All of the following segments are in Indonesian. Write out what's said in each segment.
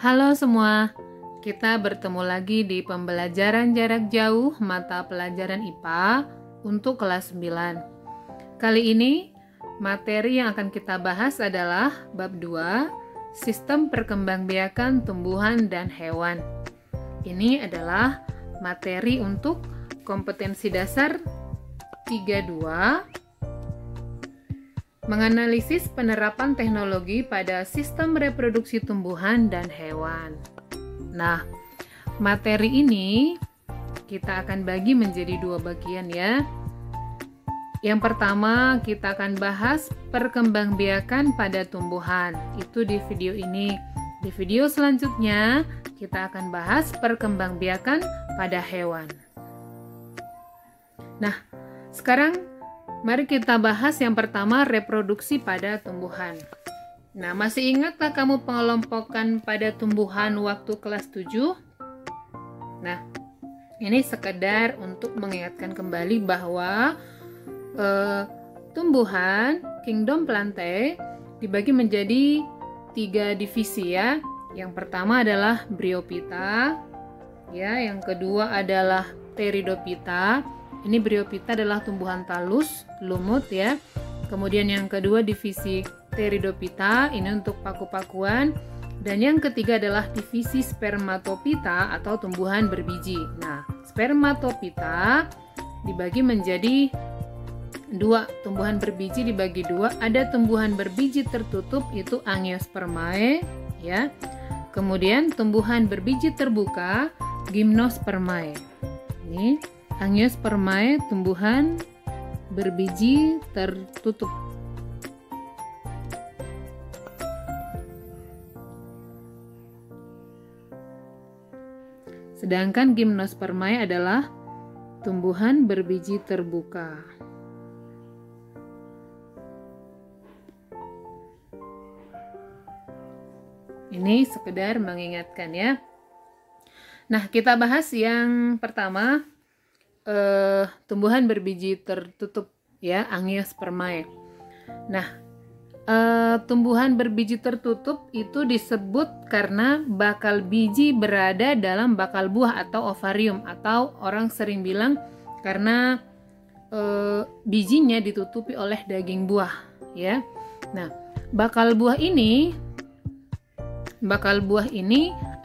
Halo semua, kita bertemu lagi di pembelajaran jarak jauh mata pelajaran IPA untuk kelas 9. Kali ini, materi yang akan kita bahas adalah bab 2, Sistem Perkembangbiakan Tumbuhan dan Hewan. Ini adalah materi untuk kompetensi dasar 32, menganalisis penerapan teknologi pada sistem reproduksi tumbuhan dan hewan. Nah, materi ini kita akan bagi menjadi dua bagian ya. Yang pertama, kita akan bahas perkembangbiakan pada tumbuhan. Itu di video ini. Di video selanjutnya, kita akan bahas perkembangbiakan pada hewan. Nah, sekarang mari kita bahas yang pertama, reproduksi pada tumbuhan. Nah, masih ingatkah kamu pengelompokan pada tumbuhan waktu kelas 7? Nah, ini sekedar untuk mengingatkan kembali bahwa tumbuhan Kingdom Plantae dibagi menjadi 3 divisi ya. Yang pertama adalah Bryophyta, ya, yang kedua adalah Pteridophyta. Ini Bryophyta adalah tumbuhan talus, lumut ya. Kemudian yang kedua divisi Pteridophyta, ini untuk paku-pakuan. Dan yang ketiga adalah divisi Spermatophyta atau tumbuhan berbiji. Nah, Spermatophyta dibagi menjadi 2, tumbuhan berbiji dibagi 2. Ada tumbuhan berbiji tertutup, itu Angiospermae ya. Kemudian tumbuhan berbiji terbuka, Gymnospermae. Ini Angiospermae, tumbuhan berbiji tertutup. Sedangkan Gymnospermae adalah tumbuhan berbiji terbuka. Ini sekedar mengingatkan ya. Nah, kita bahas yang pertama, tumbuhan berbiji tertutup ya, Angiospermae. Nah, tumbuhan berbiji tertutup itu disebut karena bakal biji berada dalam bakal buah atau ovarium, atau orang sering bilang karena bijinya ditutupi oleh daging buah ya. Nah, bakal buah ini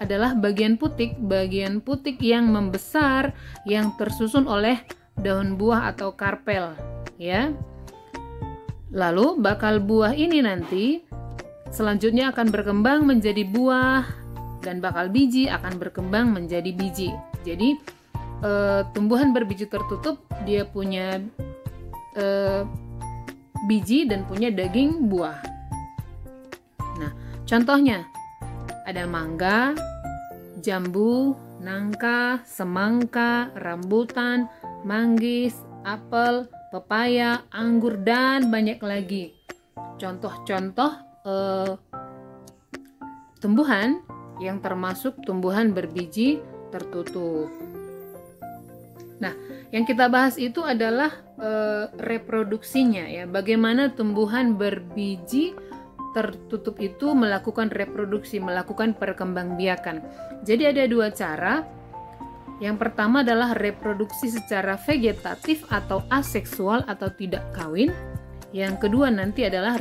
adalah bagian putik yang membesar, yang tersusun oleh daun buah atau karpel ya. Lalu bakal buah ini nanti selanjutnya akan berkembang menjadi buah, dan bakal biji akan berkembang menjadi biji. Jadi tumbuhan berbiji tertutup dia punya biji dan punya daging buah. Nah, contohnya ada mangga, jambu, nangka, semangka, rambutan, manggis, apel, pepaya, anggur, dan banyak lagi. Contoh-contoh tumbuhan yang termasuk tumbuhan berbiji tertutup. Nah, yang kita bahas itu adalah reproduksinya ya. Bagaimana tumbuhan berbiji tertutup itu melakukan reproduksi, melakukan perkembangbiakan. Jadi ada 2 cara. Yang pertama adalah reproduksi secara vegetatif atau aseksual atau tidak kawin. Yang kedua nanti adalah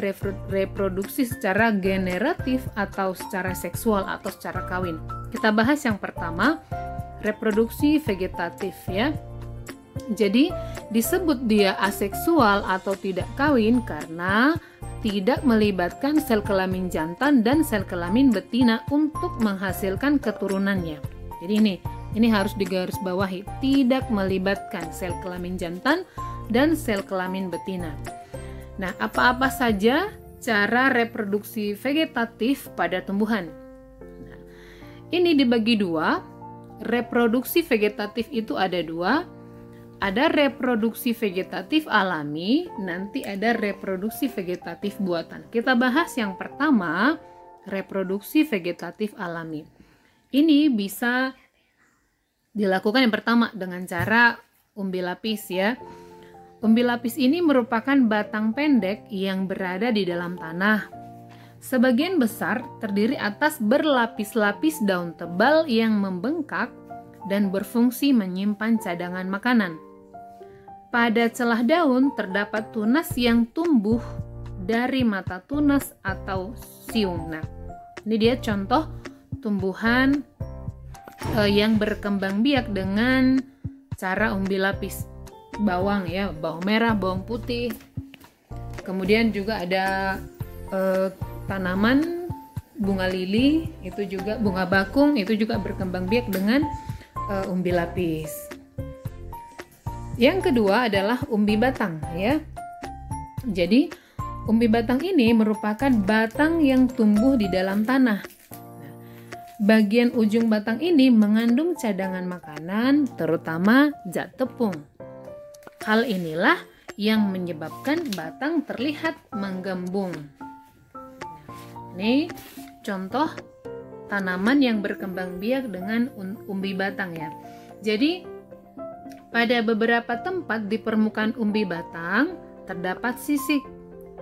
reproduksi secara generatif atau secara seksual atau secara kawin. Kita bahas yang pertama, reproduksi vegetatif ya. Jadi disebut dia aseksual atau tidak kawin karena tidak melibatkan sel kelamin jantan dan sel kelamin betina untuk menghasilkan keturunannya. Jadi ini harus digarisbawahi, tidak melibatkan sel kelamin jantan dan sel kelamin betina. Nah, apa-apa saja cara reproduksi vegetatif pada tumbuhan? Nah, ini dibagi 2. Reproduksi vegetatif itu ada 2. Ada reproduksi vegetatif alami, nanti ada reproduksi vegetatif buatan. Kita bahas yang pertama, reproduksi vegetatif alami. Ini bisa dilakukan yang pertama dengan cara umbi lapis ya. Umbi lapis ini merupakan batang pendek yang berada di dalam tanah. Sebagian besar terdiri atas berlapis-lapis daun tebal yang membengkak dan berfungsi menyimpan cadangan makanan. Pada celah daun terdapat tunas yang tumbuh dari mata tunas atau siung. Nah, ini dia contoh tumbuhan yang berkembang biak dengan cara umbi lapis. Bawang ya, bawang merah, bawang putih. Kemudian juga ada tanaman bunga lili, itu juga bunga bakung, itu juga berkembang biak dengan umbi lapis. Yang kedua adalah umbi batang ya. Jadi umbi batang ini merupakan batang yang tumbuh di dalam tanah. Bagian ujung batang ini mengandung cadangan makanan, terutama zat tepung. Hal inilah yang menyebabkan batang terlihat menggembung. Ini contoh tanaman yang berkembang biak dengan umbi batang ya. Jadi pada beberapa tempat di permukaan umbi batang terdapat sisik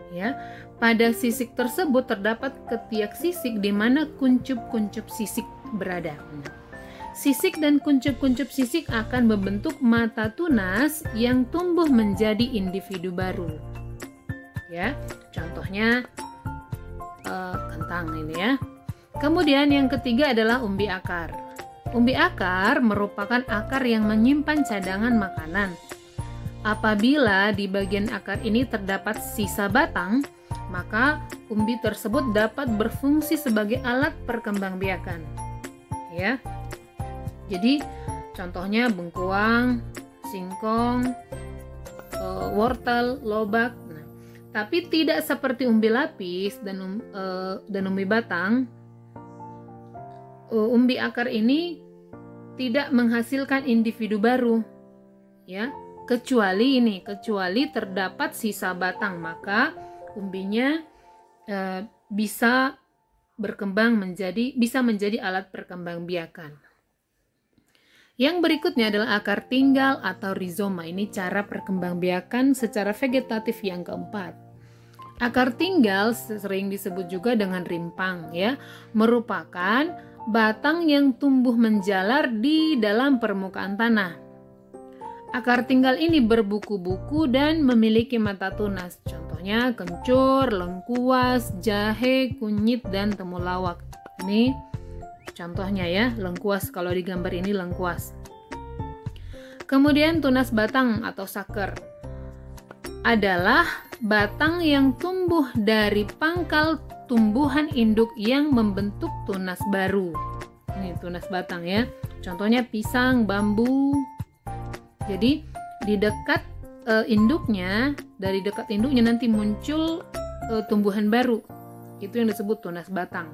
ya. Pada sisik tersebut terdapat ketiak sisik di mana kuncup-kuncup sisik berada. Sisik dan kuncup-kuncup sisik akan membentuk mata tunas yang tumbuh menjadi individu baru. Ya, contohnya kentang ini ya. Kemudian yang ketiga adalah umbi akar. Umbi akar merupakan akar yang menyimpan cadangan makanan. Apabila di bagian akar ini terdapat sisa batang, maka umbi tersebut dapat berfungsi sebagai alat perkembangbiakan. Ya. Jadi contohnya bengkuang, singkong, wortel, lobak. Nah, tapi tidak seperti umbi lapis dan umbi batang. Umbi akar ini tidak menghasilkan individu baru. Ya. Kecuali terdapat sisa batang, maka umbinya bisa menjadi alat perkembangbiakan. Yang berikutnya adalah akar tinggal atau rizoma. Ini cara perkembangbiakan secara vegetatif yang keempat. Akar tinggal sering disebut juga dengan rimpang ya, merupakan batang yang tumbuh menjalar di dalam permukaan tanah. Akar tinggal ini berbuku-buku dan memiliki mata tunas. Contohnya kencur, lengkuas, jahe, kunyit, dan temulawak. Ini contohnya ya, lengkuas. Kalau di gambar ini lengkuas. Kemudian tunas batang atau saker adalah batang yang tumbuh dari pangkal tumbuhan induk yang membentuk tunas baru. Ini tunas batang ya. Contohnya pisang, bambu. Jadi di dekat induknya, dari dekat induknya nanti muncul tumbuhan baru. Itu yang disebut tunas batang.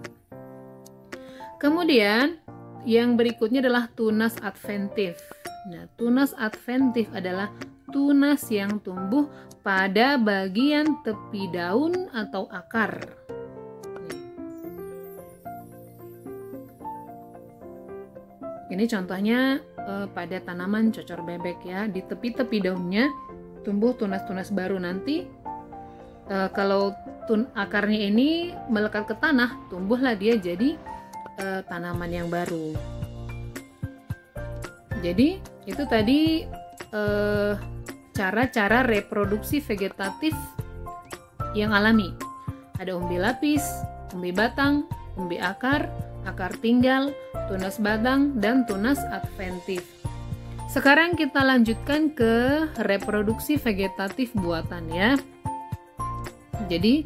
Kemudian yang berikutnya adalah tunas adventif. Nah, tunas adventif adalah tunas yang tumbuh pada bagian tepi daun atau akar. Ini contohnya pada tanaman cocor bebek ya. Di tepi-tepi daunnya tumbuh tunas-tunas baru. Nanti kalau akarnya ini melekat ke tanah, tumbuhlah dia jadi tanaman yang baru. Jadi itu tadi cara-cara reproduksi vegetatif yang alami. Ada umbi lapis, umbi batang, umbi akar, akar tinggal, tunas batang, dan tunas adventif. Sekarang kita lanjutkan ke reproduksi vegetatif buatan ya. Jadi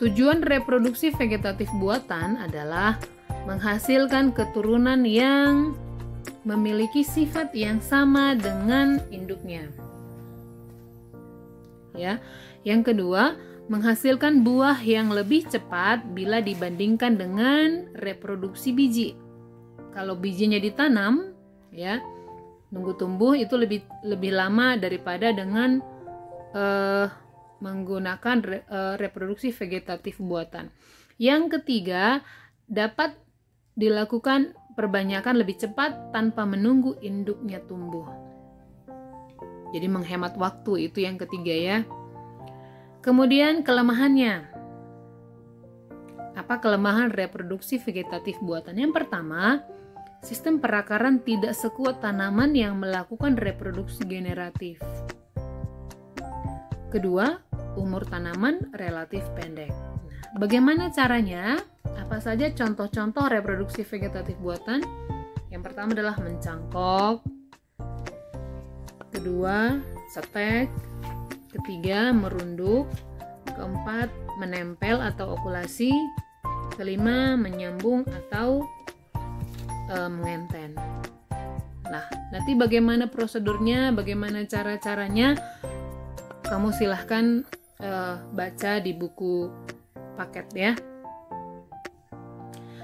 tujuan reproduksi vegetatif buatan adalah menghasilkan keturunan yang memiliki sifat yang sama dengan induknya. Ya. Yang kedua, menghasilkan buah yang lebih cepat bila dibandingkan dengan reproduksi biji. Kalau bijinya ditanam, ya, nunggu tumbuh itu lebih lama daripada dengan menggunakan reproduksi vegetatif buatan. Yang ketiga, dapat dilakukan perbanyakan lebih cepat tanpa menunggu induknya tumbuh. Jadi menghemat waktu, itu yang ketiga ya. Kemudian kelemahannya Apa kelemahan reproduksi vegetatif buatan? Yang pertama, sistem perakaran tidak sekuat tanaman yang melakukan reproduksi generatif. Kedua, umur tanaman relatif pendek. Nah, bagaimana caranya? Apa saja contoh-contoh reproduksi vegetatif buatan? Yang pertama adalah mencangkok, kedua, setek, ketiga, merunduk, keempat, menempel atau okulasi, kelima, menyambung atau mengenten. Nah, nanti bagaimana prosedurnya, bagaimana cara-caranya, kamu silahkan baca di buku paket ya.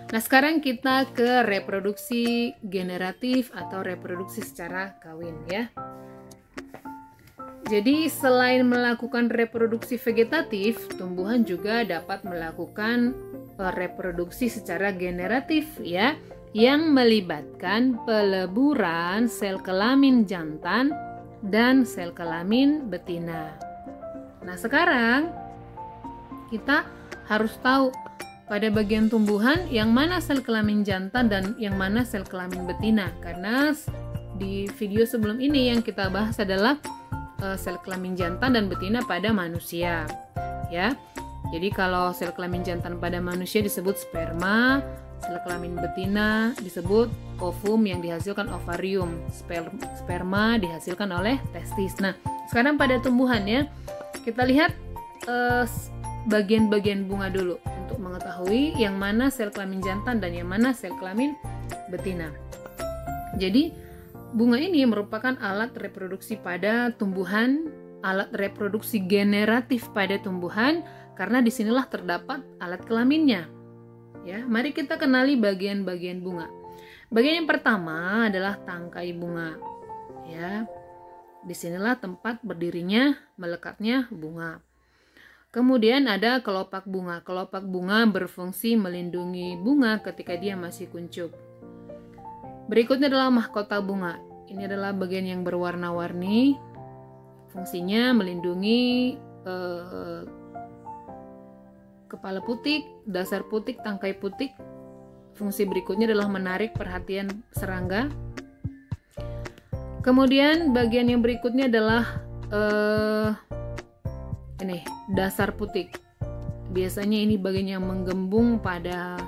Nah, sekarang kita ke reproduksi generatif atau reproduksi secara kawin ya. Jadi selain melakukan reproduksi vegetatif, tumbuhan juga dapat melakukan reproduksi secara generatif ya, yang melibatkan peleburan sel kelamin jantan dan sel kelamin betina. Nah, sekarang kita harus tahu pada bagian tumbuhan yang mana sel kelamin jantan dan yang mana sel kelamin betina, karena di video sebelum ini yang kita bahas adalah sel kelamin jantan dan betina pada manusia ya. Jadi kalau sel kelamin jantan pada manusia disebut sperma, sel kelamin betina disebut ovum yang dihasilkan ovarium, sperma dihasilkan oleh testis. Nah, sekarang pada tumbuhan ya, kita lihat bagian-bagian bunga dulu untuk mengetahui yang mana sel kelamin jantan dan yang mana sel kelamin betina. Jadi bunga ini merupakan alat reproduksi pada tumbuhan, alat reproduksi generatif pada tumbuhan, karena disinilah terdapat alat kelaminnya. Ya, mari kita kenali bagian-bagian bunga. Bagian yang pertama adalah tangkai bunga. Ya, disinilah tempat berdirinya, melekatnya bunga. Kemudian ada kelopak bunga. Kelopak bunga berfungsi melindungi bunga ketika dia masih kuncup. Berikutnya adalah mahkota bunga. Ini adalah bagian yang berwarna-warni. Fungsinya melindungi kepala putik, dasar putik, tangkai putik. Fungsi berikutnya adalah menarik perhatian serangga. Kemudian bagian yang berikutnya adalah ini dasar putik. Biasanya ini bagian yang menggembung pada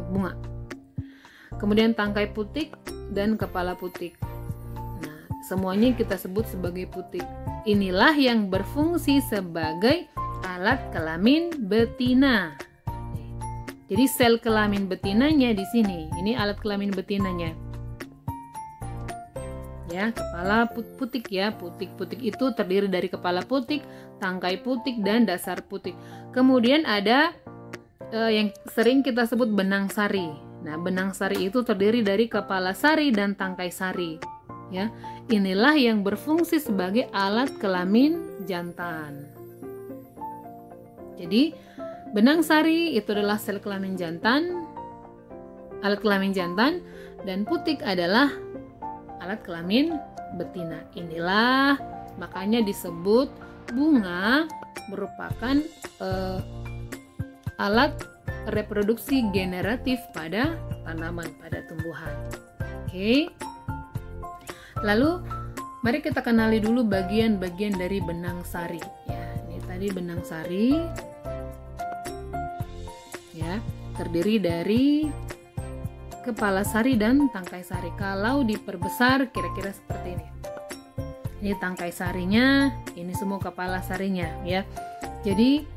bunga. Kemudian tangkai putik dan kepala putik. Nah, semuanya kita sebut sebagai putik. Inilah yang berfungsi sebagai alat kelamin betina. Jadi sel kelamin betinanya di sini. Ini alat kelamin betinanya. Ya, kepala putik ya. Putik-putik itu terdiri dari kepala putik, tangkai putik, dan dasar putik. Kemudian ada yang sering kita sebut benang sari. Nah, benang sari itu terdiri dari kepala sari dan tangkai sari. Ya, inilah yang berfungsi sebagai alat kelamin jantan. Jadi, benang sari itu adalah sel kelamin jantan, alat kelamin jantan, dan putik adalah alat kelamin betina. Inilah makanya disebut bunga merupakan alat reproduksi generatif pada tanaman, pada tumbuhan. Oke. Lalu mari kita kenali dulu bagian-bagian dari benang sari. Ya, ini tadi benang sari. Ya, terdiri dari kepala sari dan tangkai sari. Kalau diperbesar kira-kira seperti ini. Ini tangkai sarinya, ini semua kepala sarinya ya. Jadi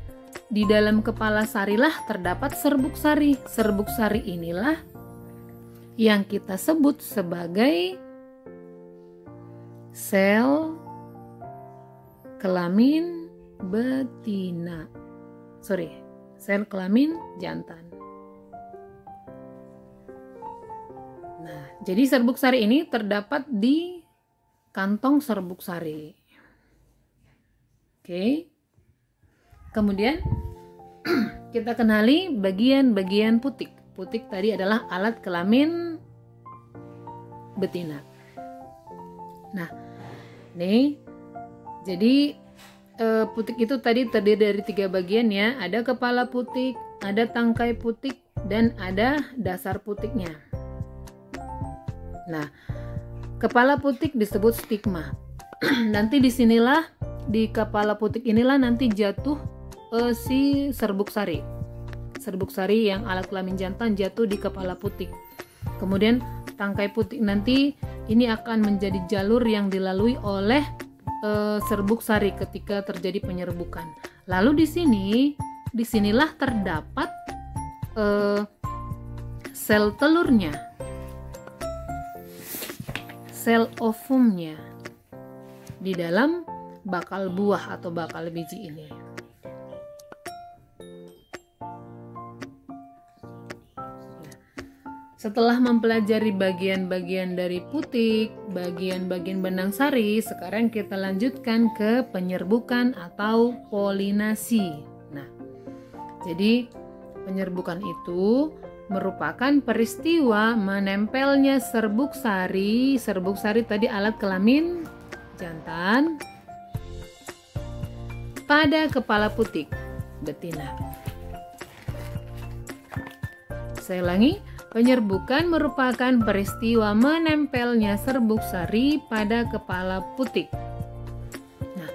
di dalam kepala sarilah terdapat serbuk sari. Serbuk sari inilah yang kita sebut sebagai sel kelamin betina. Sel kelamin jantan. Nah, jadi serbuk sari ini terdapat di kantong serbuk sari. Oke. Kemudian kita kenali bagian-bagian putik. Putik tadi adalah alat kelamin betina. Nah, nih, jadi putik itu tadi terdiri dari 3 bagian ya. Ada kepala putik, ada tangkai putik, dan ada dasar putiknya. Nah, kepala putik disebut stigma. Nanti disinilah, di kepala putik inilah nanti jatuh si serbuk sari. Serbuk sari yang alat kelamin jantan jatuh di kepala putik. Kemudian tangkai putik nanti ini akan menjadi jalur yang dilalui oleh serbuk sari ketika terjadi penyerbukan. Lalu disinilah terdapat sel telurnya, sel ovumnya di dalam bakal buah atau bakal biji ini. Setelah mempelajari bagian-bagian dari putik, bagian-bagian benang sari, sekarang kita lanjutkan ke penyerbukan atau polinasi. Nah, jadi penyerbukan itu merupakan peristiwa menempelnya serbuk sari tadi alat kelamin jantan pada kepala putik betina. Saya ulangi. Penyerbukan merupakan peristiwa menempelnya serbuk sari pada kepala putik. Nah,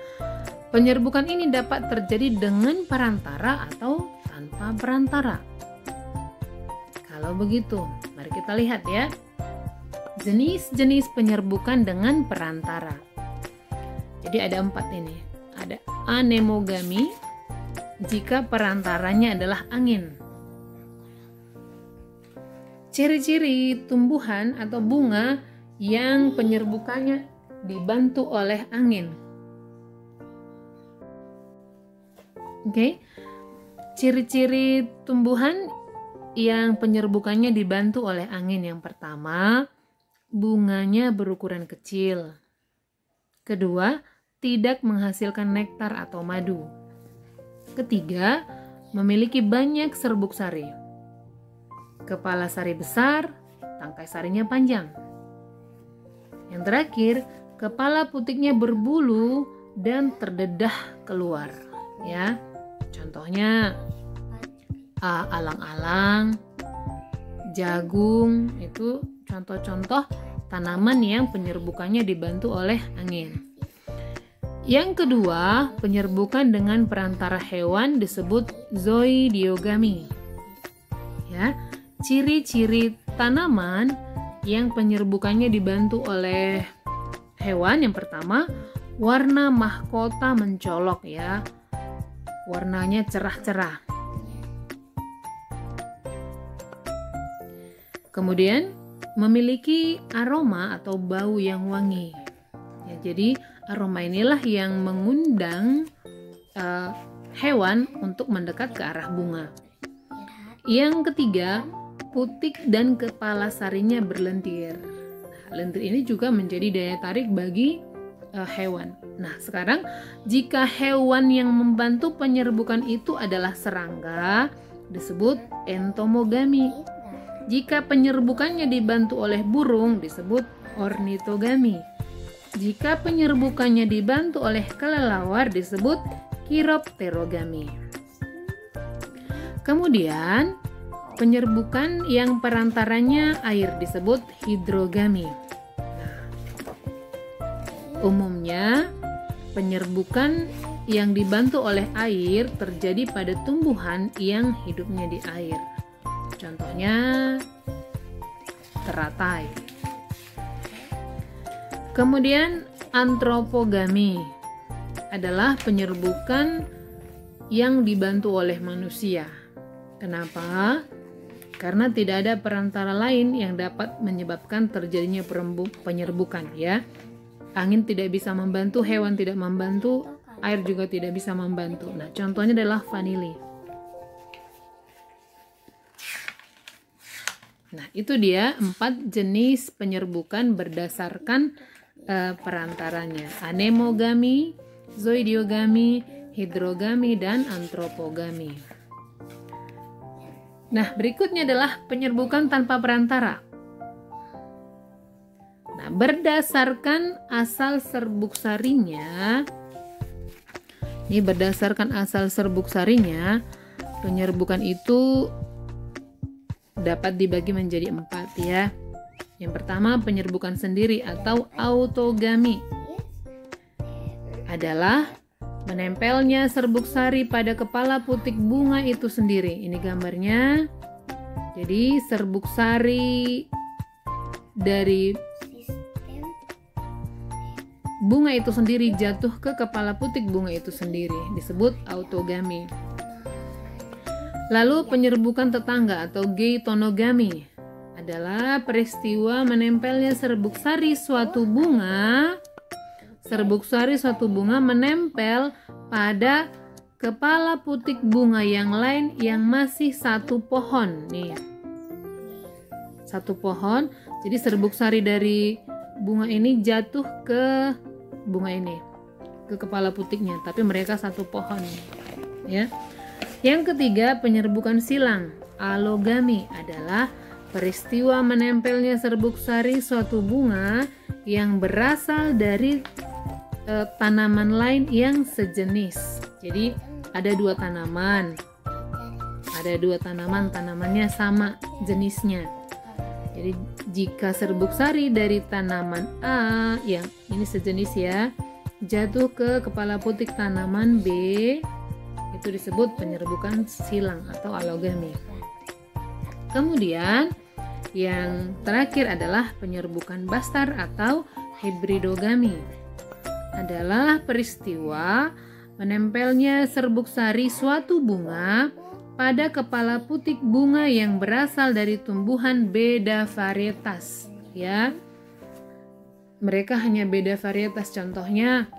penyerbukan ini dapat terjadi dengan perantara atau tanpa perantara. Kalau begitu, mari kita lihat ya. Jenis-jenis penyerbukan dengan perantara. Jadi ada 4 ini. Ada anemogami, jika perantaranya adalah angin. Ciri-ciri tumbuhan atau bunga yang penyerbukannya dibantu oleh angin. Oke. Ciri-ciri tumbuhan yang penyerbukannya dibantu oleh angin. Yang pertama, bunganya berukuran kecil. Kedua, tidak menghasilkan nektar atau madu. Ketiga, memiliki banyak serbuk sari. Kepala sari besar, tangkai sarinya panjang. Yang terakhir, kepala putiknya berbulu dan terdedah keluar. Ya, contohnya alang-alang, jagung, itu contoh-contoh tanaman yang penyerbukannya dibantu oleh angin. Yang kedua, penyerbukan dengan perantara hewan disebut zoidiogami. Ya. Ciri-ciri tanaman yang penyerbukannya dibantu oleh hewan, yang pertama, warna mahkota mencolok ya. Warnanya cerah-cerah. Kemudian memiliki aroma atau bau yang wangi. Ya, jadi aroma inilah yang mengundang hewan untuk mendekat ke arah bunga. Yang ketiga, putik dan kepala sarinya berlentir. Lentir ini juga menjadi daya tarik bagi hewan. Nah, sekarang jika hewan yang membantu penyerbukan itu adalah serangga, disebut entomogami. Jika penyerbukannya dibantu oleh burung, disebut ornitogami. Jika penyerbukannya dibantu oleh kelelawar, disebut chiropterogami. Kemudian penyerbukan yang perantaranya air disebut hidrogami. Umumnya penyerbukan yang dibantu oleh air terjadi pada tumbuhan yang hidupnya di air. Contohnya teratai. Kemudian antropogami adalah penyerbukan yang dibantu oleh manusia. Kenapa? Karena tidak ada perantara lain yang dapat menyebabkan terjadinya penyerbukan ya. Angin tidak bisa membantu, hewan tidak membantu, air juga tidak bisa membantu. Nah, contohnya adalah vanili. Nah, itu dia 4 jenis penyerbukan berdasarkan perantaranya. Anemogami, zoidiogami, hidrogami, dan antropogami. Nah, berikutnya adalah penyerbukan tanpa perantara. Nah, berdasarkan asal serbuk sarinya, Penyerbukan itu dapat dibagi menjadi 4 ya. Yang pertama, penyerbukan sendiri atau autogami adalah menempelnya serbuk sari pada kepala putik bunga itu sendiri. Ini gambarnya. Jadi serbuk sari dari bunga itu sendiri jatuh ke kepala putik bunga itu sendiri, disebut autogami. Lalu penyerbukan tetangga atau geitonogami adalah peristiwa menempelnya serbuk sari suatu bunga menempel pada kepala putik bunga yang lain yang masih satu pohon. Nih, satu pohon. Jadi serbuk sari dari bunga ini jatuh ke bunga ini, ke kepala putiknya, tapi mereka satu pohon ya. Yang ketiga, penyerbukan silang alogami adalah peristiwa menempelnya serbuk sari suatu bunga yang berasal dari tanaman lain yang sejenis. Jadi ada dua tanaman, tanamannya sama jenisnya. Jadi jika serbuk sari dari tanaman A yang ini sejenis ya, jatuh ke kepala putik tanaman B, itu disebut penyerbukan silang atau alogami. Kemudian yang terakhir adalah penyerbukan bastar atau hibridogami. Adalah peristiwa menempelnya serbuk sari suatu bunga pada kepala putik bunga yang berasal dari tumbuhan beda varietas ya. Mereka hanya beda varietas, contohnya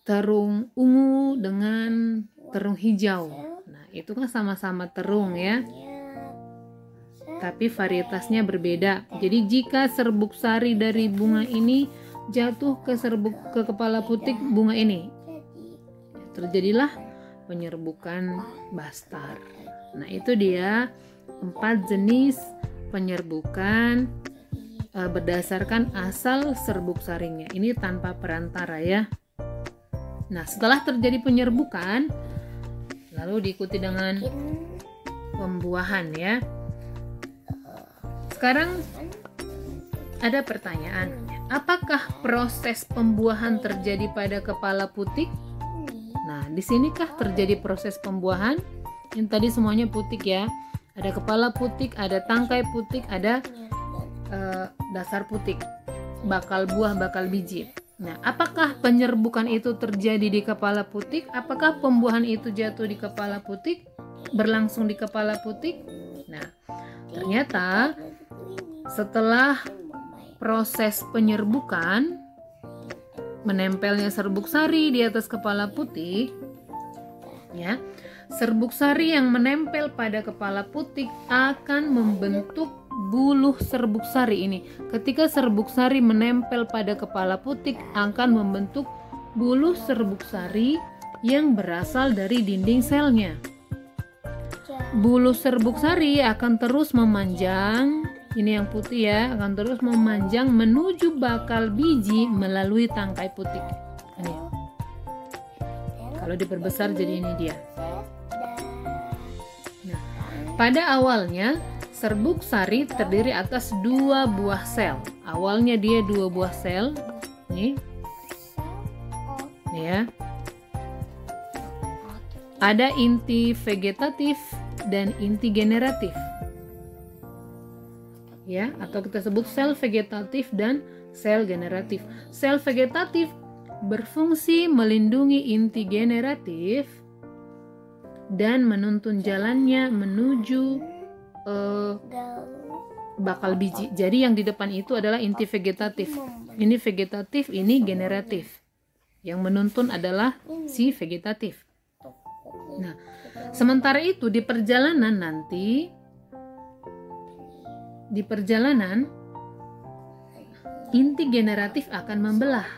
terung ungu dengan terung hijau. Nah, itu kan sama-sama terung ya, tapi varietasnya berbeda. Jadi jika serbuk sari dari bunga ini jatuh ke kepala putik bunga ini, terjadilah penyerbukan bastar. Nah, itu dia 4 jenis penyerbukan berdasarkan asal serbuk sarinya. Ini tanpa perantara ya. Nah, setelah terjadi penyerbukan, lalu diikuti dengan pembuahan ya. Sekarang ada pertanyaan, apakah proses pembuahan terjadi pada kepala putik? Nah, di sinikah terjadi proses pembuahan? Yang tadi semuanya putik ya. Ada kepala putik, ada tangkai putik, ada dasar putik, bakal buah, bakal biji. Nah, apakah penyerbukan itu terjadi di kepala putik? Apakah pembuahan itu jatuh di kepala putik, berlangsung di kepala putik? Nah, ternyata setelah proses penyerbukan, menempelnya serbuk sari di atas kepala putik, ya, serbuk sari yang menempel pada kepala putik akan membentuk buluh serbuk sari ini. Ketika serbuk sari menempel pada kepala putik, akan membentuk buluh serbuk sari yang berasal dari dinding selnya. Buluh serbuk sari akan terus memanjang, ini yang putih ya, akan terus memanjang menuju bakal biji melalui tangkai putik. Ini. Kalau diperbesar jadi ini dia. Nah, pada awalnya serbuk sari terdiri atas 2 buah sel. Awalnya dia 2 buah sel. Nih ya. Ada inti vegetatif dan inti generatif. Ya, atau kita sebut sel vegetatif dan sel generatif. Sel vegetatif berfungsi melindungi inti generatif dan menuntun jalannya menuju bakal biji. Jadi yang di depan itu adalah inti vegetatif. Ini vegetatif, ini generatif. Yang menuntun adalah si vegetatif. Nah, sementara itu di perjalanan inti generatif akan membelah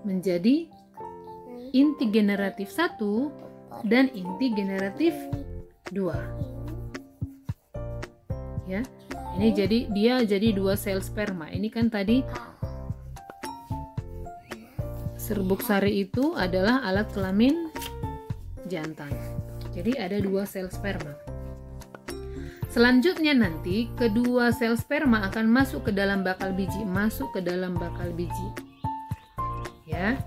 menjadi inti generatif 1 dan inti generatif 2. Ya, ini dia jadi 2 sel sperma. Ini kan tadi serbuk sari itu adalah alat kelamin jantan. Jadi ada 2 sel sperma. Selanjutnya nanti kedua sel sperma akan masuk ke dalam bakal biji, ya.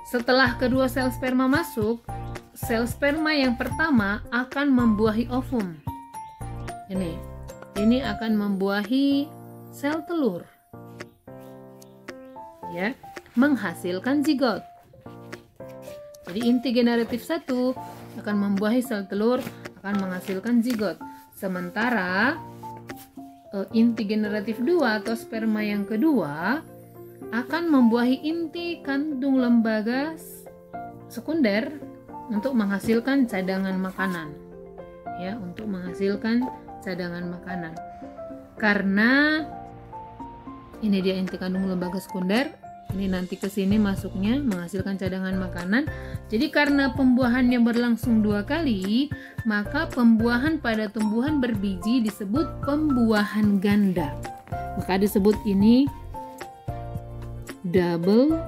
Setelah kedua sel sperma masuk, sel sperma yang pertama akan membuahi ovum. Ini akan membuahi sel telur, ya, menghasilkan zigot. Jadi inti generatif 1 akan membuahi sel telur, akan menghasilkan zigot. Sementara inti generatif 2 atau sperma yang kedua akan membuahi inti kandung lembaga sekunder untuk menghasilkan cadangan makanan. Ya, untuk menghasilkan cadangan makanan. Karena ini dia inti kandung lembaga sekunder, ini nanti ke sini masuknya menghasilkan cadangan makanan. Jadi karena pembuahannya berlangsung 2 kali, maka pembuahan pada tumbuhan berbiji disebut pembuahan ganda. Maka disebut ini double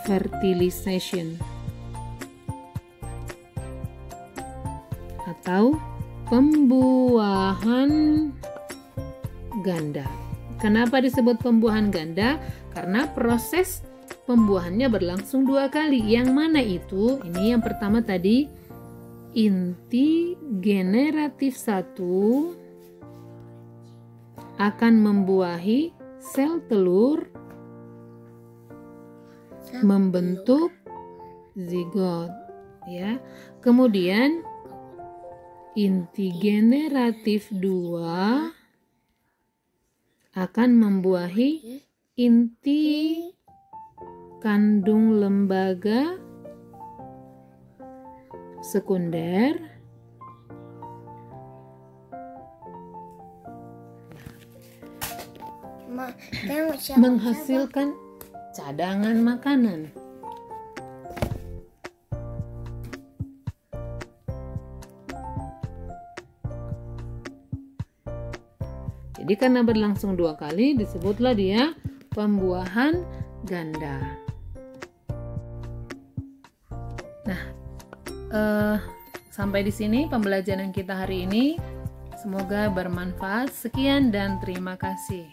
fertilization atau pembuahan ganda. Kenapa disebut pembuahan ganda? Karena proses pembuahannya berlangsung 2 kali. Yang mana itu? Ini yang pertama tadi, inti generatif 1 akan membuahi sel telur membentuk zigot, ya. Kemudian inti generatif 2 akan membuahi inti kandung lembaga sekunder menghasilkan cadangan makanan. Jadi karena berlangsung 2 kali disebutlah dia pembuahan ganda. Nah, sampai di sini pembelajaran kita hari ini. Semoga bermanfaat. Sekian dan terima kasih.